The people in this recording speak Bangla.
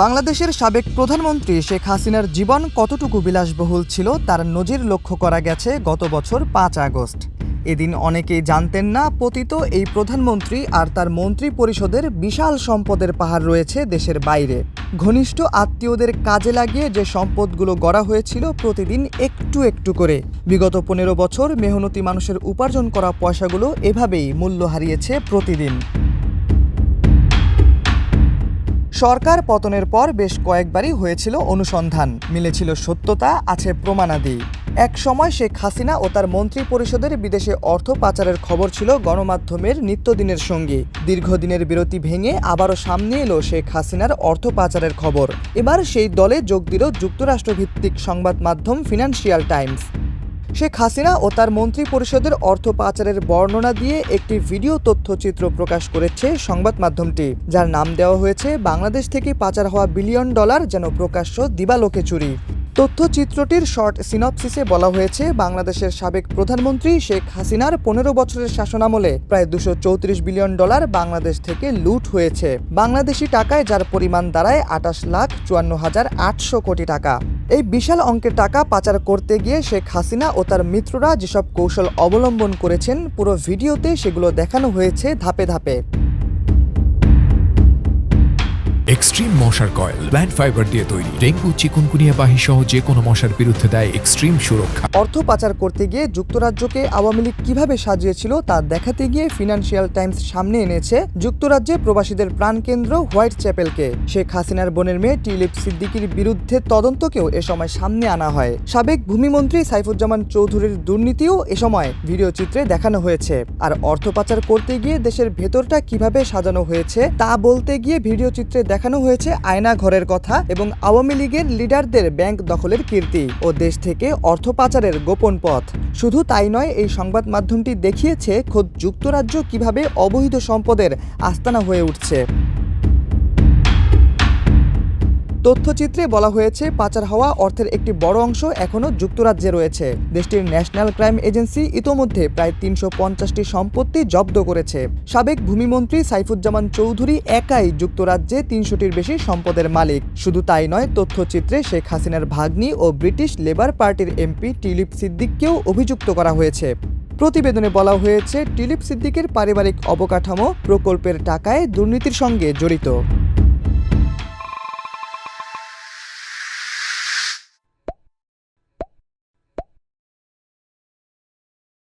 বাংলাদেশের সাবেক প্রধানমন্ত্রী শেখ হাসিনার জীবন কতটুকু বিলাসবহুল ছিল তার নজির লক্ষ্য করা গেছে গত বছর ৫ আগস্ট। এদিন অনেকেই জানতেন না পতিত এই প্রধানমন্ত্রী আর তার মন্ত্রী পরিষদের বিশাল সম্পদের পাহাড় রয়েছে দেশের বাইরে। ঘনিষ্ঠ আত্মীয়দের কাজে লাগিয়ে যে সম্পদগুলো গড়া হয়েছিল প্রতিদিন একটু একটু করে, বিগত ১৫ বছর মেহনতি মানুষের উপার্জন করা পয়সাগুলো এভাবেই মূল্য হারিয়েছে প্রতিদিন। সরকার পতনের পর বেশ কয়েকবারই হয়েছিল অনুসন্ধান, মিলেছিল সত্যতা, আছে প্রমাণাদি। এক সময় শেখ হাসিনা ও তার মন্ত্রী পরিষদের বিদেশে অর্থ পাচারের খবর ছিল গণমাধ্যমের নিত্যদিনের সঙ্গী। দীর্ঘদিনের বিরতি ভেঙে আবারও সামনে এলো শেখ হাসিনার অর্থ পাচারের খবর। এবার সেই দলে যোগ দিল যুক্তরাষ্ট্রভিত্তিক সংবাদ মাধ্যম ফিনান্সিয়াল টাইমস। শেখ হাসিনা ও তার মন্ত্রী পরিষদের অর্থ পাচারের বর্ণনা দিয়ে একটি ভিডিও তথ্যচিত্র প্রকাশ করেছে সংবাদ মাধ্যমটি, যার নাম দেওয়া হয়েছে বাংলাদেশ থেকে পাচার হওয়া বিলিয়ন ডলার যেন প্রকাশ্য দিবালোকে চুরি। তথ্যচিত্রটির শর্ট সিনপসিসে বলা হয়েছে, বাংলাদেশের সাবেক প্রধানমন্ত্রী শেখ হাসিনার ১৫ বছরের শাসনামলে প্রায় ২৩৪ বিলিয়ন ডলার বাংলাদেশ থেকে লুট হয়েছে, বাংলাদেশি টাকায় যার পরিমাণ দাঁড়ায় ২৮,৫৪,৮০০ কোটি টাকা। এই বিশাল অঙ্কের টাকা পাচার করতে গিয়ে শেখ হাসিনা ও তার মিত্ররা যেসব কৌশল অবলম্বন করেছেন, পুরো ভিডিওতে সেগুলো দেখানো হয়েছে ধাপে ধাপে। এক্সট্রিম মশার কয়েল প্ল্যান্ট ফাইবার দিয়ে তৈরি, ডেঙ্গু, চিকুনগুনিয়া বাহি সহ যে কোনো মশার বিরুদ্ধে দেয় এক্সট্রিম সুরক্ষা। অর্থ পাচার করতে গিয়ে যুক্তরাজ্যকে আওয়ামী লীগ কিভাবে সাজিয়েছিল তা দেখাতে গিয়ে ফিনান্সিয়াল টাইমস সামনে এনেছে যুক্তরাজ্যে প্রবাসীদের প্রাণকেন্দ্র হোয়াইট চ্যাপেলকে। শেখ হাসিনার বোনের মেয়ে টিলিপ সিদ্দিকির বিরুদ্ধে তদন্তকেও এ সময় সামনে আনা হয়। সাবেক ভূমিমন্ত্রী সাইফুজ্জামান চৌধুরীর দুর্নীতিও এ সময় ভিডিও চিত্রে দেখানো হয়েছে। আর অর্থ পাচার করতে গিয়ে দেশের ভেতরটা কিভাবে সাজানো হয়েছে তা বলতে গিয়ে ভিডিও চিত্রে দেখানো হয়েছে আয়না ঘরের কথা এবং আওয়ামী লীগের লিডারদের ব্যাংক দখলের কীর্তি ও দেশ থেকে অর্থ পাচারের গোপন পথ। শুধু তাই নয়, এই সংবাদ মাধ্যমটি দেখিয়েছে খোদ যুক্তরাজ্য কিভাবে অবৈধ সম্পদের আস্তানা হয়ে উঠছে। তথ্যচিত্রে বলা হয়েছে, পাচার হওয়া অর্থের একটি বড় অংশ এখনও যুক্তরাজ্যে রয়েছে। দেশটির ন্যাশনাল ক্রাইম এজেন্সি ইতোমধ্যে প্রায় ৩৫০টি সম্পত্তি জব্দ করেছে। সাবেক ভূমিমন্ত্রী সাইফুজ্জামান চৌধুরী একাই যুক্তরাজ্যে ৩০০টির বেশি সম্পদের মালিক। শুধু তাই নয়, তথ্যচিত্রে শেখ হাসিনার ভাগ্নি ও ব্রিটিশ লেবার পার্টির এমপি টিলিপ সিদ্দিককেও অভিযুক্ত করা হয়েছে। প্রতিবেদনে বলা হয়েছে, টিলিপ সিদ্দিকের পারিবারিক অবকাঠামো প্রকল্পের টাকায় দুর্নীতির সঙ্গে জড়িত।